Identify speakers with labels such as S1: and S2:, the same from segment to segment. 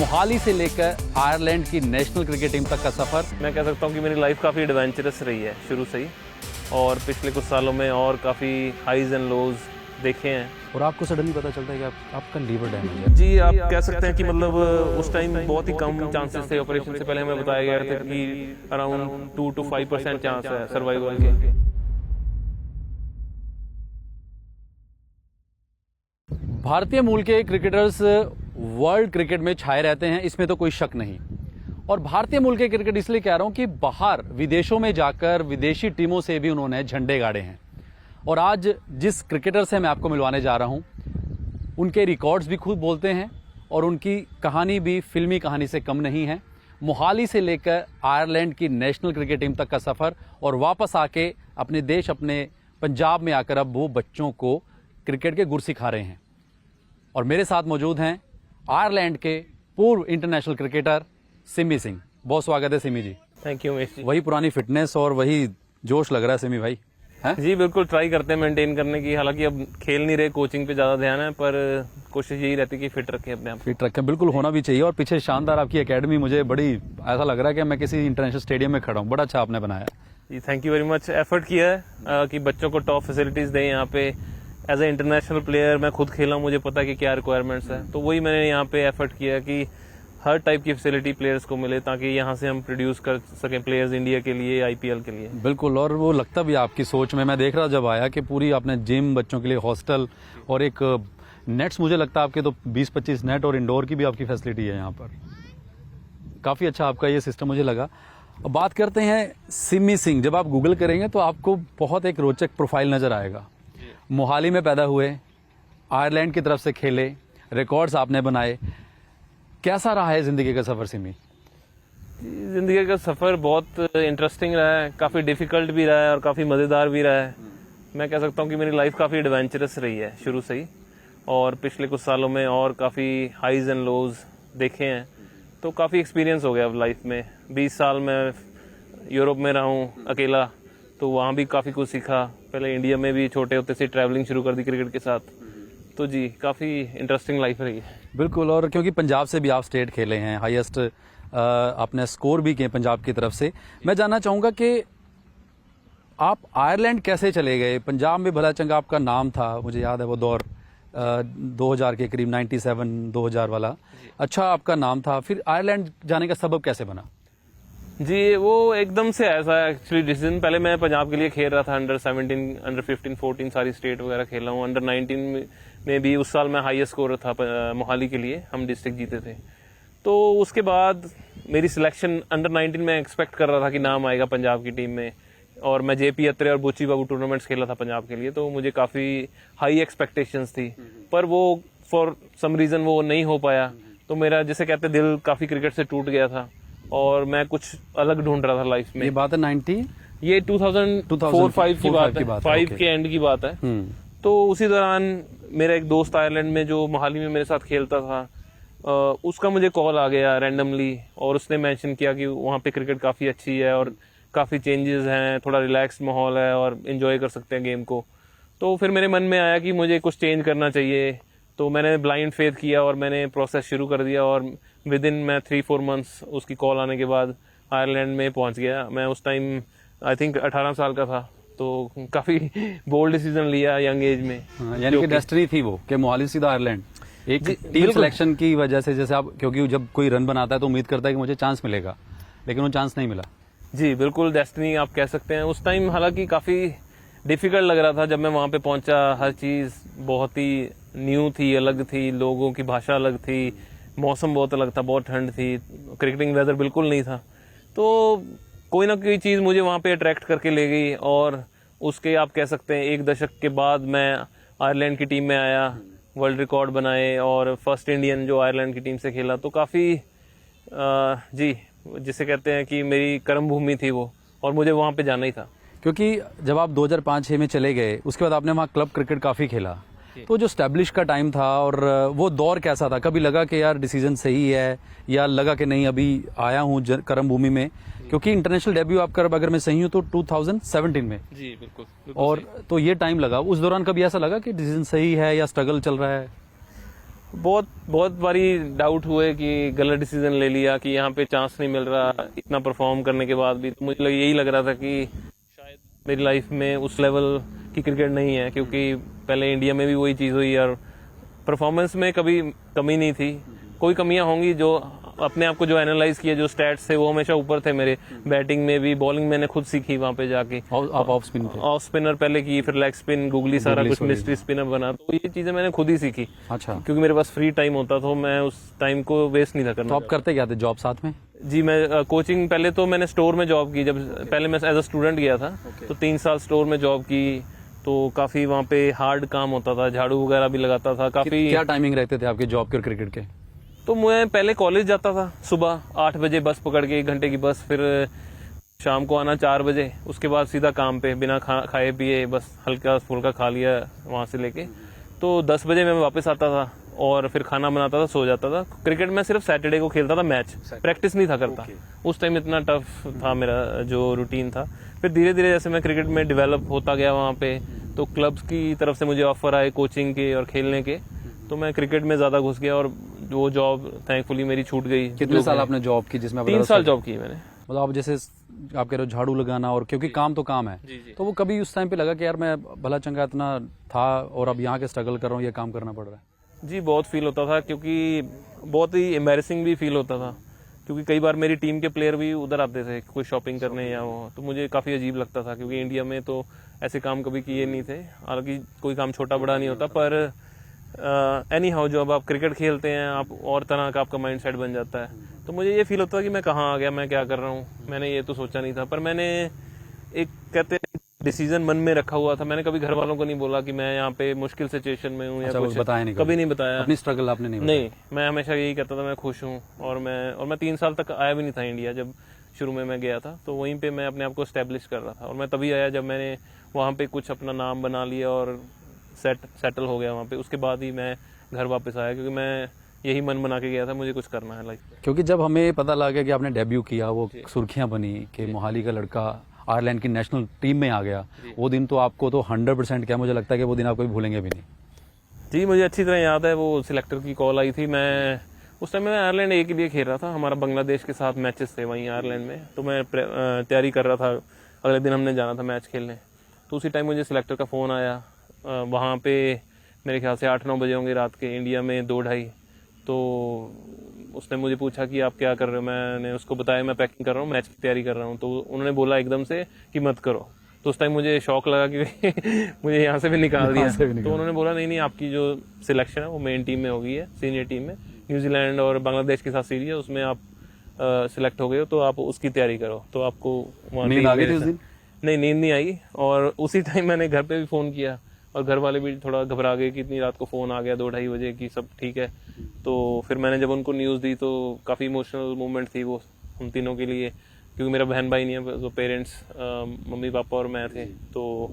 S1: मोहाली से लेकर आयरलैंड की नेशनल क्रिकेट टीम तक का सफ़र।
S2: मैं कह सकता हूँ कि मेरी लाइफ काफ़ी एडवेंचरस रही है शुरू से ही, और पिछले कुछ सालों में और काफ़ी हाईज एंड लोज देखे हैं।
S1: और आपको सडनली पता चलता है कि आपका लीवर डैमेज है।
S2: जी, आप कह सकते हैं कि मतलब उस टाइम बहुत ही कम चांसेस थे। ऑपरेशन से पहले हमें बताया गया था कि अराउंड 2 to 5% चांस है सर्वाइवल के।
S1: भारतीय मूल के क्रिकेटर्स वर्ल्ड क्रिकेट में छाए रहते हैं, इसमें तो कोई शक नहीं। और भारतीय मूल के क्रिकेट इसलिए कह रहा हूं कि बाहर विदेशों में जाकर विदेशी टीमों से भी उन्होंने झंडे गाड़े हैं। और आज जिस क्रिकेटर से मैं आपको मिलवाने जा रहा हूं, उनके रिकॉर्ड्स भी खुद बोलते हैं और उनकी कहानी भी फिल्मी कहानी से कम नहीं है। मोहाली से लेकर आयरलैंड की नेशनल क्रिकेट टीम तक का सफ़र, और वापस आके अपने देश, अपने पंजाब में आकर अब वो बच्चों को क्रिकेट के गुर सिखा रहे हैं। और मेरे साथ मौजूद हैं आयरलैंड के पूर्व इंटरनेशनल क्रिकेटर सिमी सिंह। बहुत स्वागत है सिमी जी।
S2: Thank you Umesh ji.
S1: वही पुरानी फिटनेस और वही जोश लग रहा है सिमी भाई, है?
S2: जी बिल्कुल, ट्राई करते हैं मेंटेन करने की। हालांकि अब खेल नहीं रहे, कोचिंग पे ज़्यादा ध्यान है, पर कोशिश यही रहती है कि फिट रखें अपने आप।
S1: फिट रखें, बिल्कुल होना भी चाहिए। और पीछे शानदार आपकी एकेडमी, मुझे बड़ी ऐसा लग रहा है कि मैं किसी इंटरनेशनल स्टेडियम में खड़ा हूँ। बड़ा अच्छा आपने बनाया
S2: जी, thank you very much. Effort किया है कि बच्चों को टॉप फैसिलिटीज़ दें यहाँ पे। एज ए इंटरनेशनल प्लेयर मैं खुद खेला हूँ, मुझे पता है कि क्या रिक्वायरमेंट्स है, तो वही मैंने यहाँ पे एफर्ट किया कि हर टाइप की फैसिलिटी प्लेयर्स को मिले, ताकि यहाँ से हम प्रोड्यूस कर सकें प्लेयर्स इंडिया के लिए, आईपीएल के लिए।
S1: बिल्कुल। और वो लगता भी आपकी सोच में, मैं देख रहा जब आया कि पूरी आपने जिम, बच्चों के लिए हॉस्टल और एक नेट्स, मुझे लगता है आपके तो 20-25 नेट और इंडोर की भी आपकी फैसिलिटी है यहाँ पर। काफ़ी अच्छा आपका ये सिस्टम मुझे लगा। अब बात करते हैं सिमी सिंह। जब आप गूगल करेंगे तो आपको बहुत एक रोचक प्रोफाइल नज़र आएगा। मोहाली में पैदा हुए, आयरलैंड की तरफ से खेले, रिकॉर्ड्स आपने बनाए। कैसा रहा है ज़िंदगी का सफ़र सिमी?
S2: ज़िंदगी का सफ़र बहुत इंटरेस्टिंग रहा है, काफ़ी डिफ़िकल्ट भी रहा है और काफ़ी मज़ेदार भी रहा है। मैं कह सकता हूँ कि मेरी लाइफ काफ़ी एडवेंचरस रही है शुरू से ही, और पिछले कुछ सालों में और काफ़ी हाईज एंड लोज देखे हैं, तो काफ़ी एक्सपीरियंस हो गया अब लाइफ में। 20 साल मैं यूरोप में रहा हूँ अकेला, तो वहाँ भी काफ़ी कुछ सीखा। पहले इंडिया में भी छोटे होते से ट्रैवलिंग शुरू कर दी क्रिकेट के साथ, तो जी काफ़ी इंटरेस्टिंग लाइफ रही है।
S1: बिल्कुल। और क्योंकि पंजाब से भी आप स्टेट खेले हैं, हाईएस्ट आपने स्कोर भी किए पंजाब की तरफ से। मैं जानना चाहूँगा कि आप आयरलैंड कैसे चले गए? पंजाब में भला चंगा आपका नाम था, मुझे याद है वो दौर 2000 के करीब, 97-2000 वाला। अच्छा आपका नाम था, फिर आयरलैंड जाने का सबब कैसे बना?
S2: जी, वो एकदम से ऐसा एक्चुअली डिसीजन। पहले मैं पंजाब के लिए खेल रहा था, अंडर 17, अंडर 15, 14 सारी स्टेट वगैरह खेला हूँ। अंडर 19 में भी उस साल मैं हाईएस्ट स्कोर था मोहाली के लिए, हम डिस्ट्रिक्ट जीते थे। तो उसके बाद मेरी सिलेक्शन अंडर 19 में एक्सपेक्ट कर रहा था कि नाम आएगा पंजाब की टीम में, और मैं जेपी अत्रे और बुची बाबू टूर्नामेंट्स खेला था पंजाब के लिए, तो मुझे काफ़ी हाई एक्सपेक्टेशंस थी। पर वो फॉर सम रीज़न वो नहीं हो पाया, तो मेरा जिसे कहते दिल काफ़ी क्रिकेट से टूट गया था, और मैं कुछ अलग ढूंढ रहा था लाइफ में।
S1: ये बात है 90,
S2: ये 2004-5 की बात है, 5 के एंड की बात है। तो उसी दौरान मेरा एक दोस्त आयरलैंड में जो मोहाली में मेरे साथ खेलता था, उसका मुझे कॉल आ गया रैंडमली, और उसने मेंशन किया कि वहाँ पे क्रिकेट काफ़ी अच्छी है और काफ़ी चेंजेस हैं, थोड़ा रिलैक्स माहौल है और एंजॉय कर सकते हैं गेम को। तो फिर मेरे मन में आया कि मुझे कुछ चेंज करना चाहिए, तो मैंने ब्लाइंड फेथ किया और मैंने प्रोसेस शुरू कर दिया, और विद इन मैं 3-4 मंथ्स उसकी कॉल आने के बाद आयरलैंड में पहुंच गया। मैं उस टाइम आई थिंक 18 साल का था, तो काफ़ी बोल्ड डिसीजन लिया यंग एज में।
S1: यानी कि डेस्टिनी थी वो कि मोहाली सीधा आयरलैंड, एक टीम सिलेक्शन की वजह से। जैसे आप, क्योंकि जब कोई रन बनाता है तो उम्मीद करता है कि मुझे चांस मिलेगा, लेकिन वो चांस नहीं मिला।
S2: जी बिल्कुल, डेस्टिनी आप कह सकते हैं। उस टाइम हालांकि काफ़ी डिफ़िकल्ट लग रहा था जब मैं वहाँ पे पहुँचा। हर चीज़ बहुत ही न्यू थी, अलग थी, लोगों की भाषा अलग थी, मौसम बहुत अलग था, बहुत ठंड थी, क्रिकेटिंग वेदर बिल्कुल नहीं था। तो कोई ना कोई चीज़ मुझे वहाँ पे अट्रैक्ट करके ले गई, और उसके आप कह सकते हैं 1 दशक के बाद मैं आयरलैंड की टीम में आया, वर्ल्ड रिकॉर्ड बनाए, और फर्स्ट इंडियन जो आयरलैंड की टीम से खेला। तो काफ़ी जी, जिसे कहते हैं कि मेरी कर्म भूमि थी वो, और मुझे वहाँ पे जाना ही था।
S1: क्योंकि जब आप 2005-6 में चले गए, उसके बाद आपने वहाँ क्लब क्रिकेट काफ़ी खेला, तो जो स्टैब्लिश का टाइम था और वो दौर कैसा था? कभी लगा कि यार डिसीजन सही है, या लगा कि नहीं अभी आया हूँ कर्म भूमि में? क्योंकि इंटरनेशनल डेब्यू आपका, अगर मैं सही हूँ तो 2017 में।
S2: जी बिल्कुल।
S1: और तो ये टाइम लगा, उस दौरान कभी ऐसा लगा कि डिसीजन सही है या स्ट्रगल चल रहा है?
S2: बहुत बहुत बारी डाउट हुए कि गलत डिसीजन ले लिया, कि यहाँ पे चांस नहीं मिल रहा इतना परफॉर्म करने के बाद भी। तो मुझे यही लग रहा था कि शायद मेरी लाइफ में उस लेवल की क्रिकेट नहीं है, क्योंकि पहले इंडिया में भी वही चीज़ हुई और परफॉर्मेंस में कभी कमी नहीं थी। कोई कमियां होंगी जो अपने आप को जो एनालाइज किया, जो स्टैट्स थे वो हमेशा ऊपर थे मेरे। बैटिंग में भी, बॉलिंग मैंने खुद सीखी वहां पे जाके।
S1: आप ऑफ स्पिन थे?
S2: ऑफ स्पिनर पहले की, फिर लेग स्पिन, गूगली, सारा कुछ मिस्ट्री स्पिनर बना। तो ये चीजें मैंने खुद ही सीखी।
S1: अच्छा।
S2: क्योंकि मेरे पास फ्री टाइम होता तो मैं उस टाइम को वेस्ट नहीं था करना।
S1: तो आप करते क्या थे जॉब साथ में?
S2: जी, मैं कोचिंग, पहले तो मैंने स्टोर में जॉब की। जब पहले मैं एज अ स्टूडेंट गया था तो 3 साल स्टोर में जॉब की। तो काफी वहाँ पे हार्ड काम होता था, झाड़ू वगैरह भी लगाता था काफी।
S1: क्या टाइमिंग रहते थे आपके जॉब के और क्रिकेट के?
S2: तो मैं पहले कॉलेज जाता था सुबह 8 बजे, बस पकड़ के 1 घंटे की बस, फिर शाम को आना 4 बजे। उसके बाद सीधा काम पे, बिना खाए पिए, बस हल्का फुल्का खा लिया वहां से लेके। तो 10 बजे मैं वापस आता था और फिर खाना बनाता था, सो जाता था। क्रिकेट में सिर्फ सैटरडे को खेलता था मैच, प्रैक्टिस नहीं था करता। उस टाइम इतना टफ था मेरा जो रूटीन था। फिर धीरे धीरे जैसे मैं क्रिकेट में डेवलप होता गया वहाँ पे, तो क्लब्स की तरफ से मुझे ऑफर आए कोचिंग के और खेलने के। तो मैं क्रिकेट में ज्यादा घुस गया और वो जॉब थैंकफुली मेरी छूट गई।
S1: कितने साल आपने जॉब की जिसमें?
S2: 3 साल जॉब की मैंने।
S1: मतलब आप जैसे आप कह रहे हो झाड़ू लगाना, और क्योंकि काम तो काम है, तो वो कभी उस टाइम पे लगा कि यार मैं भला चंगा इतना था और अब यहाँ के स्ट्रगल कर रहा हूँ, ये काम करना पड़ रहा है?
S2: जी, बहुत फील होता था, क्योंकि बहुत ही एम्बैरेसिंग भी फील होता था। क्योंकि कई बार मेरी टीम के प्लेयर भी उधर आते थे कोई शॉपिंग करने या वो, तो मुझे काफ़ी अजीब लगता था, क्योंकि इंडिया में तो ऐसे काम कभी किए नहीं थे। हालांकि कोई काम छोटा बड़ा नहीं होता, पर एनी हाउ जो अब आप क्रिकेट खेलते हैं, आप और तरह का आपका माइंडसेट बन जाता है। तो मुझे ये फील होता था कि मैं कहाँ आ गया, मैं क्या कर रहा हूँ, मैंने ये तो सोचा नहीं था। पर मैंने एक कहते डिसीजन मन में रखा हुआ था। मैंने कभी घर वालों को नहीं बोला कि मैं यहाँ पे मुश्किल सिचुएशन में हूँ या कुछ,
S1: बताया नहीं?
S2: कभी नहीं बताया
S1: अपनी स्ट्रगल आपने नहीं?
S2: नहीं, मैं हमेशा यही कहता था मैं खुश हूँ। और मैं 3 साल तक आया भी नहीं था इंडिया। जब शुरू में मैं गया था तो वहीं पे मैं अपने आप को एस्टेब्लिश कर रहा था, और मैं तभी आया जब मैंने वहाँ पे कुछ अपना नाम बना लिया और सेटल हो गया वहाँ पे। उसके बाद ही मैं घर वापस आया, क्योंकि मैं यही मन बना के गया था, मुझे कुछ करना है लाइफ में।
S1: क्योंकि जब हमें पता लगा कि आपने डेब्यू किया, वो सुर्खियां बनी कि मोहाली का लड़का आयरलैंड की नेशनल टीम में आ गया, वो दिन तो आपको तो 100% क्या, मुझे लगता है कि वो दिन आप कभी भूलेंगे भी नहीं।
S2: जी, मुझे अच्छी तरह याद है। वो सिलेक्टर की कॉल आई थी। मैं उस टाइम में आयरलैंड ए के लिए खेल रहा था। हमारा बांग्लादेश के साथ मैचेस थे वहीं आयरलैंड में। तो मैं तैयारी कर रहा था, अगले दिन हमने जाना था मैच खेलने। तो उसी टाइम मुझे सिलेक्टर का फ़ोन आया। वहाँ पे मेरे ख्याल से 8-9 बजे होंगे रात के, इंडिया में 2-2:30। तो उसने मुझे पूछा कि आप क्या कर रहे हो। मैंने उसको बताया मैं पैकिंग कर रहा हूँ, मैच की तैयारी कर रहा हूँ। तो उन्होंने बोला एकदम से कि मत करो। तो उस टाइम मुझे शौक लगा कि मुझे यहाँ से भी निकाल दिया। तो उन्होंने बोला नहीं, आपकी जो सिलेक्शन है वो मेन टीम में हो गई है, सीनियर टीम में। न्यूजीलैंड और बांग्लादेश के साथ सीरीज है, उसमें आप सिलेक्ट हो गए हो, तो आप उसकी तैयारी करो। तो आपको
S1: नींद आ गई थी उस दिन?
S2: नहीं, नींद नहीं आई। और उसी टाइम मैंने घर पे भी फ़ोन किया, और घर वाले भी थोड़ा घबरा गए कि इतनी रात को फ़ोन आ गया 2-2:30 बजे कि सब ठीक है। तो फिर मैंने जब उनको न्यूज़ दी तो काफ़ी इमोशनल मोमेंट थी वो हम तीनों के लिए, क्योंकि मेरा बहन भाई नहीं है, जो पेरेंट्स मम्मी पापा और मैं थे। तो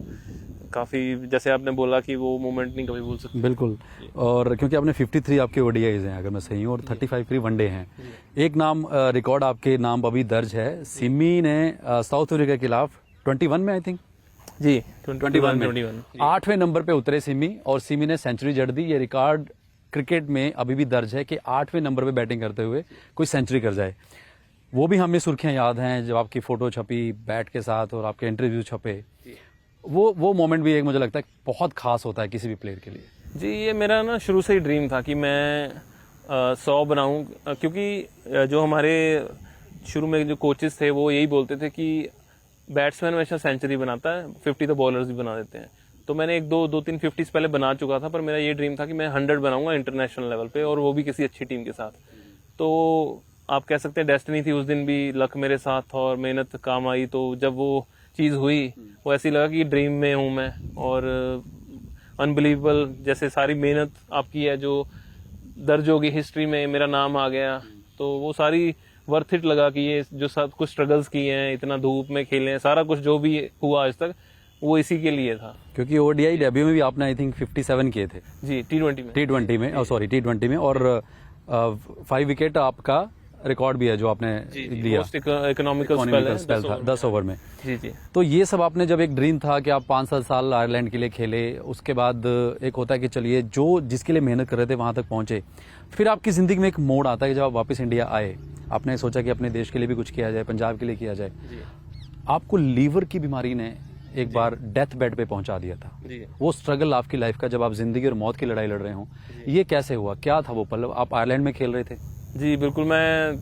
S2: काफ़ी, जैसे आपने बोला कि वो मोमेंट नहीं कभी भूल सकते।
S1: बिल्कुल। और क्योंकि आपने 53 आपके ओडीआईज हैं अगर मैं सही हूँ, और 35 फ्री वनडे हैं। एक नाम रिकॉर्ड आपके नाम अभी दर्ज है, सिमी ने साउथ अफ्रीका के खिलाफ 21 में आई थिंक
S2: जी
S1: 21 8वें नंबर पे उतरे सिमी, और सिमी ने सेंचुरी जड़ दी। ये रिकॉर्ड क्रिकेट में अभी भी दर्ज है कि 8वें नंबर पे बैटिंग करते हुए कोई सेंचुरी कर जाए। वो भी हमें सुर्खियां याद हैं जब आपकी फोटो छपी बैट के साथ और आपके इंटरव्यू छपे। वो मोमेंट भी एक मुझे लगता है बहुत खास होता है किसी भी प्लेयर के लिए।
S2: जी, ये मेरा ना शुरू से ही ड्रीम था कि मैं 100 बनाऊं, क्योंकि जो हमारे शुरू में जो कोचेस थे वो यही बोलते थे कि बैट्समैन हमेशा सेंचुरी बनाता है, 50 तो बॉलर्स भी बना देते हैं। तो मैंने 1-2-3 50s पहले बना चुका था, पर मेरा ये ड्रीम था कि मैं 100 बनाऊंगा इंटरनेशनल लेवल पे, और वो भी किसी अच्छी टीम के साथ। तो आप कह सकते हैं डेस्टिनी थी उस दिन भी, लक मेरे साथ था और मेहनत काम आई। तो जब वो चीज़ हुई वो ऐसी लगा कि ड्रीम में हूँ मैं, और अनबिलीवेबल जैसे सारी मेहनत आपकी है जो दर्ज होगी हिस्ट्री में, मेरा नाम आ गया। तो वो सारी वर्थ इट लगा कि ये जो सब कुछ स्ट्रगल्स किए हैं, इतना धूप में खेले हैं, सारा कुछ जो भी हुआ आज तक वो इसी के लिए था।
S1: क्योंकि ओडीआई डेब्यू में भी आपने आई थिंक 57 किए थे।
S2: जी, T20 में।
S1: T20 में, और 5 विकेट आपका रिकॉर्ड भी है जो आपने दिया,
S2: इकोनॉमिकल
S1: स्पेल था 10 ओवर में।
S2: जी जी।
S1: तो ये सब आपने जब एक ड्रीम था कि आप 5-7 साल आयरलैंड के लिए खेले, उसके बाद एक होता है कि चलिए जो जिसके लिए मेहनत कर रहे थे वहां तक पहुंचे, फिर आपकी जिंदगी में एक मोड़ आता है कि जब आप वापस इंडिया आए, आपने सोचा कि अपने देश के लिए भी कुछ किया जाए, पंजाब के लिए किया जाए। आपको लीवर की बीमारी ने एक बार डेथ बेड पे पहुंचा दिया था। वो स्ट्रगल आपकी लाइफ का, जब आप जिंदगी और मौत की लड़ाई लड़ रहे हो, ये कैसे हुआ, क्या था वो पल? आप आयरलैंड में खेल रहे थे?
S2: जी बिल्कुल, मैं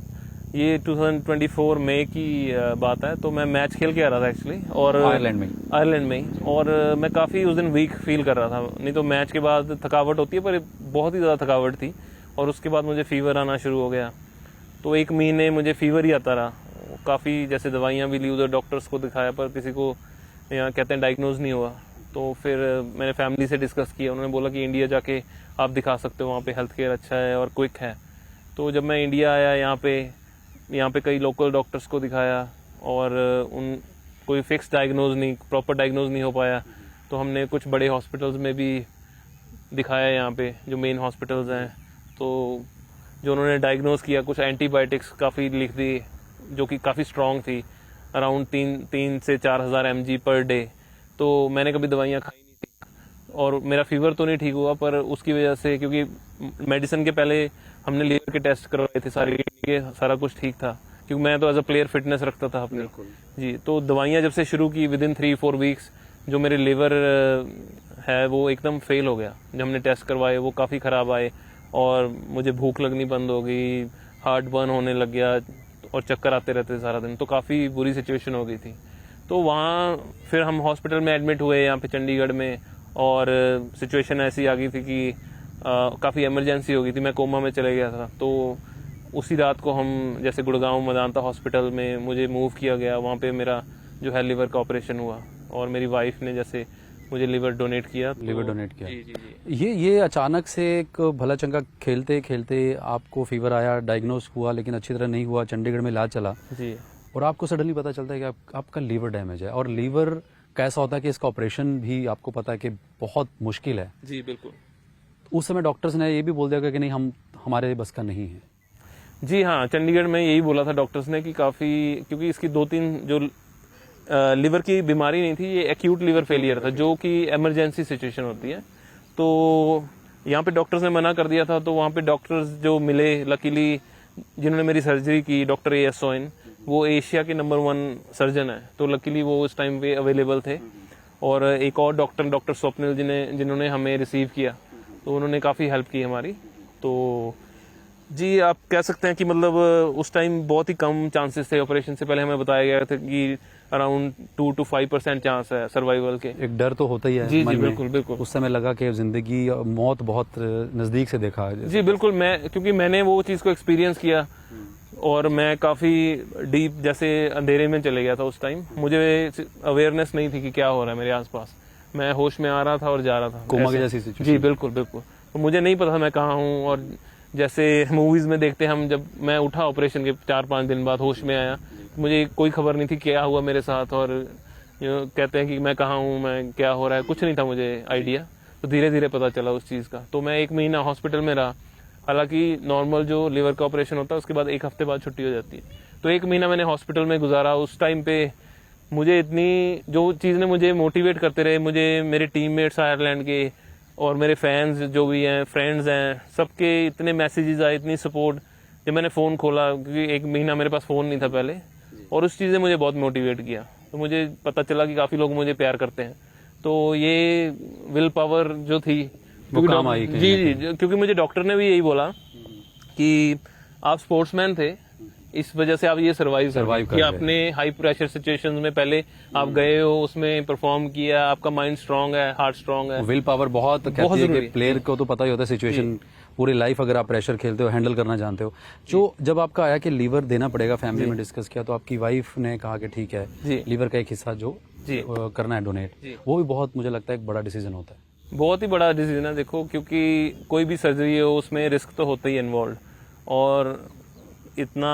S2: ये 2024 मई की बात है, तो मैं मैच खेल के आ रहा था एक्चुअली, और आयरलैंड में ही, और मैं काफ़ी उस दिन वीक फील कर रहा था। नहीं तो मैच के बाद थकावट होती है, पर बहुत ही ज़्यादा थकावट थी, और उसके बाद मुझे फीवर आना शुरू हो गया। तो 1 महीने मुझे फीवर ही आता रहा, काफ़ी जैसे दवाइयाँ भी ली, उधर डॉक्टर्स को दिखाया, पर किसी को यहाँ कहते हैं डायग्नोज नहीं हुआ। तो फिर मैंने फैमिली से डिस्कस किया, उन्होंने बोला कि इंडिया जाके आप दिखा सकते हो, वहाँ पे हेल्थ केयर अच्छा है और क्विक है। तो जब मैं इंडिया आया, यहाँ पे कई लोकल डॉक्टर्स को दिखाया, और उन कोई फिक्स डायग्नोज नहीं, प्रॉपर डायग्नोज नहीं हो पाया, तो हमने कुछ बड़े हॉस्पिटल्स में भी दिखाया, यहाँ पे जो मेन हॉस्पिटल्स हैं। तो जो उन्होंने डायग्नोज किया, कुछ एंटीबायोटिक्स काफ़ी लिख दी जो कि काफ़ी स्ट्रॉन्ग थी, अराउंड 3 से 4,000 mg पर डे। तो मैंने कभी दवाइयाँ खाई नहीं थी, और मेरा फीवर तो नहीं ठीक हुआ, पर उसकी वजह से, क्योंकि मेडिसिन के पहले हमने लीवर के टेस्ट करवाए थे, सारा कुछ ठीक था, क्योंकि मैं तो एज अ प्लेयर फिटनेस रखता था अपनी। जी, तो दवाइयाँ जब से शुरू की, विद इन 3-4 वीक्स जो मेरे लीवर है वो एकदम फेल हो गया। जब हमने टेस्ट करवाए वो काफ़ी ख़राब आए, और मुझे भूख लगनी बंद हो गई, हार्ट बर्न होने लग गया, और चक्कर आते रहते सारा दिन। तो काफ़ी बुरी सिचुएशन हो गई थी। तो वहाँ फिर हम हॉस्पिटल में एडमिट हुए यहाँ पे चंडीगढ़ में, और सिचुएशन ऐसी आ गई थी कि काफ़ी इमरजेंसी हो गई थी, मैं कोमा में चले गया था। तो उसी रात को हम जैसे गुड़गांव मदांता हॉस्पिटल में मुझे मूव किया गया, वहाँ पे मेरा जो है लिवर का ऑपरेशन हुआ, और मेरी वाइफ ने जैसे मुझे लिवर डोनेट किया।
S1: लिवर डोनेट किया। जी। ये अचानक से एक भला चंगा खेलते खेलते आपको फीवर आया, डायग्नोस हुआ, लेकिन अच्छी तरह नहीं हुआ, चंडीगढ़ में इलाज चला जी, और आपको सडनली पता चलता है कि आपका लीवर डैमेज है। और लीवर कैसा होता है कि इसका ऑपरेशन भी आपको पता है कि बहुत मुश्किल है।
S2: जी बिल्कुल।
S1: उस समय डॉक्टर्स ने ये भी बोल दिया कि नहीं, हमारे बस का नहीं है।
S2: जी हाँ, चंडीगढ़ में यही बोला था डॉक्टर्स ने कि काफ़ी, क्योंकि इसकी 2-3 जो लिवर की बीमारी नहीं थी, ये एक्यूट लिवर फेलियर था, जो कि इमरजेंसी सिचुएशन होती है। तो यहाँ पे डॉक्टर्स ने मना कर दिया था। तो वहाँ पे डॉक्टर्स जो मिले, लकीली जिन्होंने मेरी सर्जरी की, डॉक्टर ए एस सोइन, वो एशिया के नंबर 1 सर्जन है। तो लकीली वो उस टाइम पे अवेलेबल थे, और एक और डॉक्टर स्वप्निल जिन्होंने हमें रिसीव किया, तो उन्होंने काफ़ी हेल्प की हमारी। तो जी, आप कह सकते हैं कि मतलब उस टाइम बहुत ही कम चांसेस थे। ऑपरेशन से पहले हमें बताया गया था कि अराउंड 2 to 5% चांस है सर्वाइवल के।
S1: एक डर तो होता ही है।
S2: जी जी बिल्कुल बिल्कुल।
S1: उस समय लगा कि जिंदगी मौत बहुत नजदीक से देखा।
S2: जी बिल्कुल, क्योंकि मैंने वो चीज़ को एक्सपीरियंस किया, और मैं काफ़ी डीप जैसे अंधेरे में चले गया था उस टाइम। मुझे अवेयरनेस नहीं थी कि क्या हो रहा है मेरे आसपास। मैं होश में आ रहा था और जा रहा था,
S1: कोमा की जैसी सिचुएशन।
S2: जी बिल्कुल बिल्कुल। तो मुझे नहीं पता था मैं कहाँ हूँ, और जैसे मूवीज में देखते हम, जब मैं उठा ऑपरेशन के 4-5 दिन बाद, होश में आया, मुझे कोई खबर नहीं थी क्या हुआ मेरे साथ, और कहते हैं कि मैं कहाँ हूँ, मैं क्या हो रहा है, कुछ नहीं था मुझे आइडिया। तो धीरे धीरे पता चला उस चीज़ का। तो मैं 1 महीना हॉस्पिटल में रहा। हालांकि नॉर्मल जो लिवर का ऑपरेशन होता है उसके बाद 1 हफ्ते बाद छुट्टी हो जाती है। तो 1 महीना मैंने हॉस्पिटल में गुजारा। उस टाइम पे मुझे इतनी जो चीज़ ने मुझे मोटिवेट करते रहे, मुझे मेरे टीममेट्स आयरलैंड के और मेरे फैंस जो भी हैं, फ्रेंड्स हैं, सबके इतने मैसेजेस आए, इतनी सपोर्ट। जब मैंने फ़ोन खोला, क्योंकि 1 महीना मेरे पास फ़ोन नहीं था पहले, और उस चीज़ ने मुझे बहुत मोटिवेट किया। तो मुझे पता चला कि काफ़ी लोग मुझे प्यार करते हैं। तो ये विल पावर जो थी
S1: वो काम आई।
S2: जी, क्योंकि मुझे डॉक्टर ने भी यही बोला कि आप स्पोर्ट्समैन थे, इस वजह से आप ये सर्वाइव कर कि आपने हाई प्रेशर सिचुएशंस में पहले आप गए हो, उसमें परफॉर्म किया, आपका माइंड स्ट्रांग है, हार्ट स्ट्रांग है।
S1: विल पावर बहुत जरूरी। प्लेयर को तो पता ही होता है सिचुएशन, पूरी लाइफ अगर आप प्रेशर खेलते हो, हैंडल करना जानते हो। जो जब आपका आया कि लीवर देना पड़ेगा, फैमिली में डिस्कस किया, तो आपकी वाइफ ने कहा कि ठीक है, लीवर का एक हिस्सा जो करना है डोनेट, वो भी बहुत, मुझे लगता है, एक बड़ा डिसीजन होता है।
S2: बहुत ही बड़ा डिसीजन है। देखो, क्योंकि कोई भी सर्जरी हो उसमें रिस्क तो होता ही इन्वॉल्व, और इतना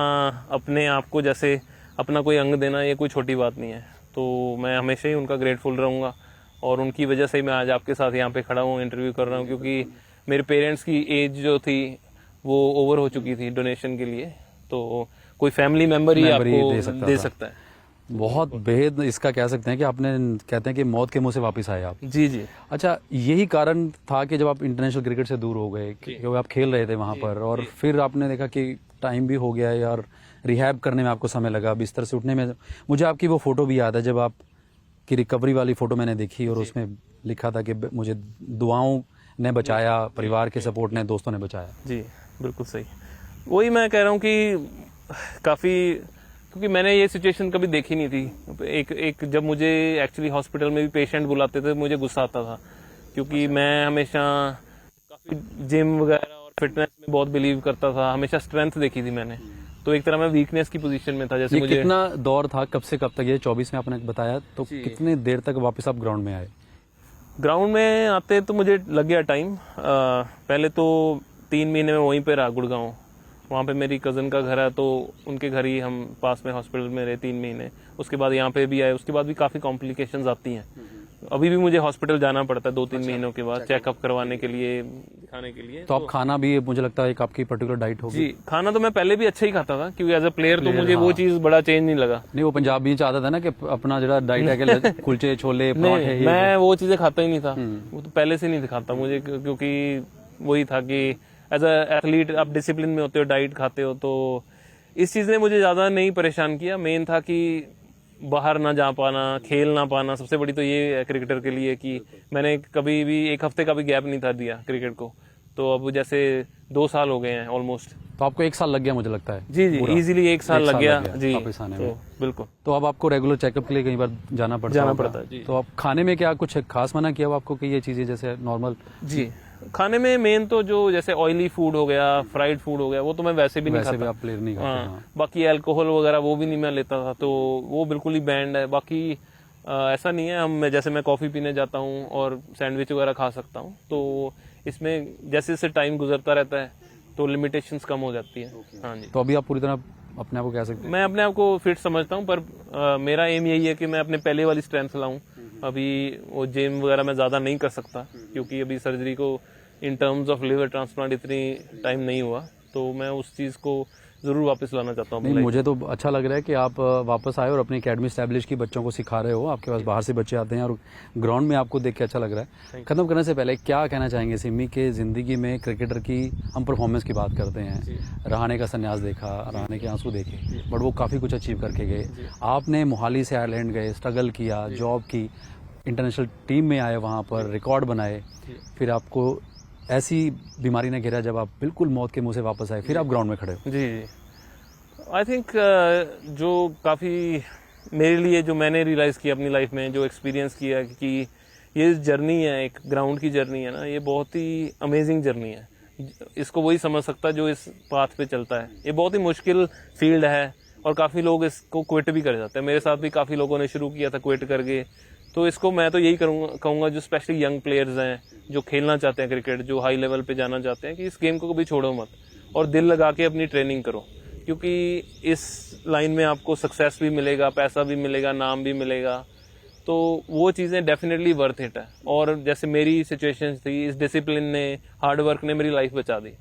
S2: अपने आप को जैसे अपना कोई अंग देना, ये कोई छोटी बात नहीं है। तो मैं हमेशा ही उनका ग्रेटफुल रहूँगा, और उनकी वजह से ही मैं आज आपके साथ यहाँ पे खड़ा हूँ, इंटरव्यू कर रहा हूँ। क्योंकि मेरे पेरेंट्स की एज जो थी वो ओवर हो चुकी थी डोनेशन के लिए। तो कोई फैमिली मेंबर ही आपको दे सकता है।
S1: बहुत बेहद इसका कह सकते हैं कि आपने कहते हैं कि मौत के मुंह से वापस आए आप।
S2: जी जी।
S1: अच्छा, यही कारण था कि जब आप इंटरनेशनल क्रिकेट से दूर हो गए, क्योंकि आप खेल रहे थे वहां पर, और फिर आपने देखा कि टाइम भी हो गया है और रिहैब करने में आपको समय लगा, बिस्तर से उठने में। मुझे आपकी वो फोटो भी याद है जब आप की रिकवरी वाली फोटो मैंने देखी और उसमें लिखा था कि मुझे दुआओं ने बचाया, परिवार के सपोर्ट ने, दोस्तों ने बचाया।
S2: जी बिल्कुल सही। वही मैं कह रहा हूँ कि काफ़ी, क्योंकि मैंने ये सिचुएशन कभी देखी नहीं थी। एक जब मुझे एक्चुअली हॉस्पिटल में भी पेशेंट बुलाते थे मुझे गुस्सा आता था, क्योंकि मैं हमेशा काफ़ी जिम वगैरह और फिटनेस में बहुत बिलीव करता था, हमेशा स्ट्रेंथ देखी थी मैंने, तो एक तरह मैं वीकनेस की पोजीशन में था। जैसे मुझे
S1: कितना दौर था, कब से कब तक? ये 24 में आपने बताया, तो कितने देर तक वापस आप ग्राउंड में आए?
S2: ग्राउंड में आते तो मुझे लग गया टाइम। पहले तो 3 महीने में वहीं पे रहा गुड़गांव, वहाँ पे मेरी कज़न का घर है, तो उनके घर ही हम पास में हॉस्पिटल में रहे 3 महीने। उसके बाद यहाँ पे भी आए, उसके बाद भी काफ़ी कॉम्प्लिकेशंस आती हैं। अभी भी मुझे हॉस्पिटल जाना पड़ता है 2-3 महीनों के बाद चेकअप करवाने के लिए, दिखाने के लिए।
S1: तो आप खाना भी, मुझे लगता है एक आपकी पर्टिकुलर डाइट होगी।
S2: जी, खाना तो मैं पहले भी अच्छा ही खाता था, क्योंकि एज अ प्लेयर तो मुझे वो चीज़ बड़ा चेंज नहीं लगा।
S1: नहीं, वो पंजाबी चाहता था ना कि अपना जो डाइट है कि कुलचे छोले पराठे,
S2: मैं वो चीज़ें खाता ही नहीं था, वो तो पहले से नहीं खाता मुझे, क्योंकि वही था कि एज अ एथलीट आप डिसिप्लिन में होते हो, डाइट खाते हो, तो इस चीज़ ने मुझे ज़्यादा नहीं परेशान किया। मेन था कि बाहर ना जा पाना, खेल ना पाना, सबसे बड़ी तो ये है क्रिकेटर के लिए कि मैंने कभी भी 1 हफ्ते का भी गैप नहीं था दिया क्रिकेट को। तो अब जैसे 2 साल हो गए हैं ऑलमोस्ट।
S1: तो आपको 1 साल लग गया मुझे लगता है?
S2: जी जी, इजीली 1 साल लग गया जी
S1: वापस आने में।
S2: बिल्कुल।
S1: तो अब आपको रेगुलर चेकअप के लिए कई बार जाना पड़ता
S2: है जी।
S1: तो आप खाने में क्या कुछ खास मना किया आपको कि ये चीजें जैसे नॉर्मल?
S2: जी, खाने में मेन तो जो जैसे ऑयली फूड हो गया, फ्राइड फूड हो गया, वो तो मैं वैसे भी नहीं खाता।
S1: आप प्लेयर नहीं खाते?
S2: हाँ। बाकी अल्कोहल वगैरह वो भी नहीं मैं लेता था, तो वो बिल्कुल ही बैंड है। बाकी ऐसा नहीं है, जैसे मैं कॉफी पीने जाता हूँ और सैंडविच वगैरह खा सकता हूँ, तो इसमें जैसे जैसे टाइम गुजरता रहता है तो लिमिटेशंस कम हो जाती है। हाँ जी।
S1: तो अभी आप पूरी तरह अपने आप को कह सकते हैं?
S2: मैं अपने आप को फिट समझता हूँ, पर मेरा एम यही है कि मैं अपने पहले वाली स्ट्रेंथ लाऊं। अभी वो जिम वगैरह मैं ज्यादा नहीं कर सकता, क्योंकि अभी सर्जरी को in terms of liver transplant इतनी टाइम नहीं हुआ, तो मैं उस चीज को जरूर वापस लाना चाहता हूँ।
S1: नहीं, मुझे तो अच्छा लग रहा है कि आप वापस आए और अपनी एकेडमी स्टैब्लिश की, बच्चों को सिखा रहे हो। आपके पास बाहर से बच्चे आते हैं और ग्राउंड में आपको देख के अच्छा लग रहा है। खत्म करने से पहले क्या कहना चाहेंगे सिमी के जिंदगी में क्रिकेटर की? हम परफॉर्मेंस की बात करते हैं, रहाणे का संन्यास देखा, रहाणे के आंसू देखे, बट वो काफी कुछ अचीव करके गए। आपने मोहाली से आयरलैंड गए, स्ट्रगल किया, जॉब की, इंटरनेशनल टीम में आए, वहां पर रिकॉर्ड बनाए, फिर आपको ऐसी बीमारी ने घेरा जब आप बिल्कुल मौत के मुंह से वापस आए, फिर आप ग्राउंड में खड़े हो।
S2: जी जी। आई थिंक जो काफ़ी मेरे लिए, जो मैंने रियलाइज़ किया अपनी लाइफ में, जो एक्सपीरियंस किया कि ये जर्नी है, एक ग्राउंड की जर्नी है ना, ये बहुत ही अमेजिंग जर्नी है। इसको वही समझ सकता है जो इस पाथ पे चलता है। ये बहुत ही मुश्किल फील्ड है और काफ़ी लोग इसको क्विट भी कर जाते हैं। मेरे साथ भी काफ़ी लोगों ने शुरू किया था क्विट करके। तो इसको मैं तो यही कहूँगा जो स्पेशली यंग प्लेयर्स हैं, जो खेलना चाहते हैं क्रिकेट, जो हाई लेवल पे जाना चाहते हैं, कि इस गेम को कभी छोड़ो मत और दिल लगा के अपनी ट्रेनिंग करो, क्योंकि इस लाइन में आपको सक्सेस भी मिलेगा, पैसा भी मिलेगा, नाम भी मिलेगा, तो वो चीज़ें डेफिनेटली वर्थ इट है। और जैसे मेरी सिचुएशन थी, इस डिसिप्लिन ने, हार्ड वर्क ने मेरी लाइफ बचा दी,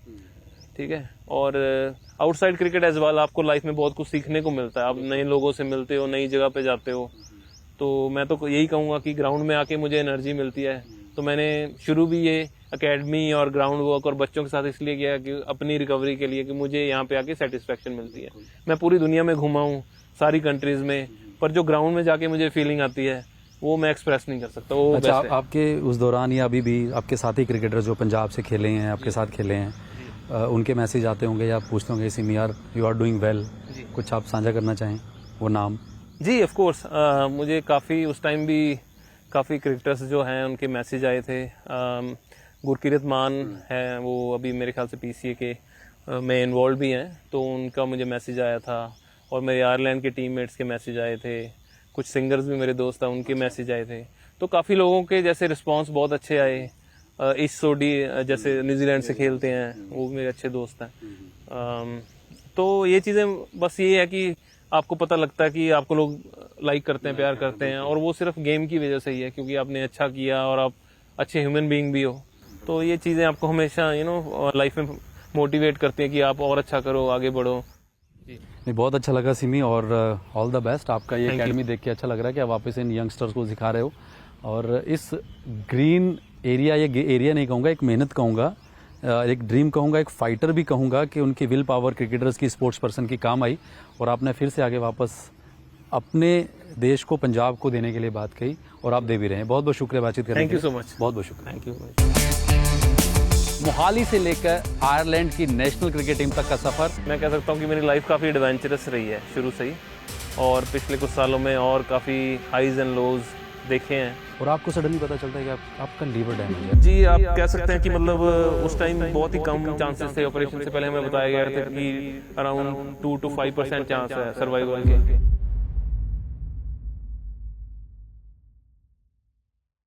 S2: ठीक है। और आउटसाइड क्रिकेट एज वेल आपको लाइफ में बहुत कुछ सीखने को मिलता है। आप नए लोगों से मिलते हो, नई जगह पे जाते हो, तो मैं तो यही कहूँगा कि ग्राउंड में आके मुझे एनर्जी मिलती है। तो मैंने शुरू भी ये एकेडमी और ग्राउंड वर्क और बच्चों के साथ इसलिए किया कि अपनी रिकवरी के लिए, कि मुझे यहाँ पे आके सेटिस्फेक्शन मिलती है। मैं पूरी दुनिया में घूमा हूँ, सारी कंट्रीज में, पर जो ग्राउंड में जाके मुझे फीलिंग आती है वो मैं एक्सप्रेस नहीं कर सकता। वो
S1: अच्छा, आपके उस दौरान या अभी भी आपके साथी क्रिकेटर जो पंजाब से खेले हैं, आपके साथ खेले हैं, उनके मैसेज आते होंगे या पूछते होंगे सिमी यार यू आर डूइंग वेल, कुछ आप साझा करना चाहें वो नाम?
S2: जी ऑफ कोर्स, मुझे काफ़ी उस टाइम भी काफ़ी क्रिकेटर्स जो हैं उनके मैसेज आए थे। गुरकीरत मान हैं, वो अभी मेरे ख्याल से PCA के में इन्वॉल्व भी हैं, तो उनका मुझे मैसेज आया था। और मेरे आयरलैंड के टीममेट्स के मैसेज आए थे, कुछ सिंगर्स भी मेरे दोस्त हैं उनके मैसेज आए थे। तो काफ़ी लोगों के जैसे रिस्पांस बहुत अच्छे आए। ईश सोडी जैसे न्यूजीलैंड से खेलते हैं, वो मेरे अच्छे दोस्त हैं। तो ये चीज़ें बस ये है कि आपको पता लगता है कि आपको लोग लाइक करते हैं, प्यार करते हैं, और वो सिर्फ गेम की वजह से ही है, क्योंकि आपने अच्छा किया और आप अच्छे ह्यूमन बीइंग भी हो। तो ये चीज़ें आपको हमेशा लाइफ में मोटिवेट करती हैं कि आप और अच्छा करो, आगे बढ़ो।
S1: नहीं, बहुत अच्छा लगा सिमी, और ऑल द बेस्ट। आपका ये एकेडमी देख के अच्छा लग रहा है कि आप वापस इन यंगस्टर्स को सिखा रहे हो, और इस ग्रीन एरिया, ये एरिया नहीं कहूँगा, एक मेहनत कहूँगा, एक ड्रीम कहूँगा, एक फाइटर भी कहूँगा कि उनकी विल पावर क्रिकेटर्स की, स्पोर्ट्स पर्सन की काम आई, और आपने फिर से आगे वापस अपने देश को, पंजाब को देने के लिए बात कही, और आप दे भी रहे हैं। बहुत बहुत शुक्रिया बातचीत करने के लिए।
S2: Thank you so much.
S1: बहुत बहुत शुक्रिया।
S2: Thank you.
S1: मोहाली से लेकर आयरलैंड की नेशनल क्रिकेट टीम तक का सफर,
S2: मैं कह सकता हूँ कि मेरी लाइफ काफ़ी एडवेंचरस रही है शुरू से ही, और पिछले कुछ सालों में और काफ़ी हाईज एंड लोज देखे हैं।
S1: और आपको सडनली पता चलता है कि आपका लीवर डैमेज है।
S2: जी, आप कह सकते हैं कि मतलब उस टाइम बहुत ही कम चांसेस थे। ऑपरेशन से पहले हमें बताया गया था कि अराउंड 2 to 5% चांस है सर्वाइवल के।